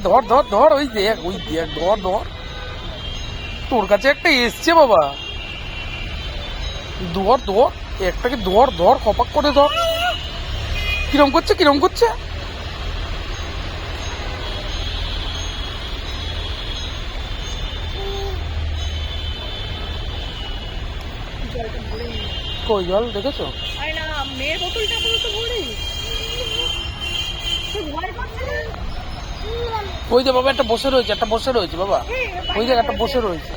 ধর ধর ধর, ওই দেখ ধর ধর, তোর কাছে একটা এসছে বাবা, ধর ধর একটাকে, ধর ধর কপাক করে ধর। কিরম করছে কিরম করছে, কই জল দেখেছো? ওই যে বাবা একটা বসে রয়েছে, একটা বসে রয়েছে বাবা, ওই দেখ একটা বসে রয়েছে।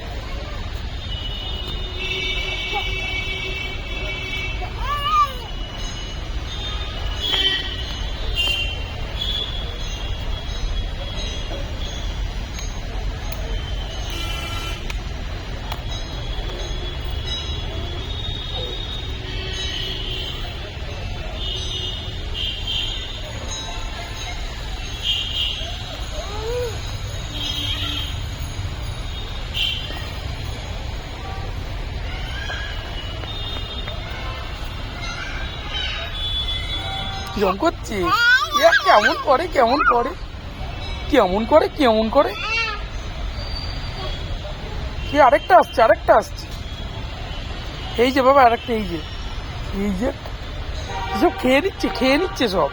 কিরম করছে, কেমন করে কেমন করে কেমন করে কেমন করে, কি আরেকটা আসছে আরেকটা আসছে, এই যে বাবা আরেকটা, এই যে সব খেয়ে নিচ্ছে সব।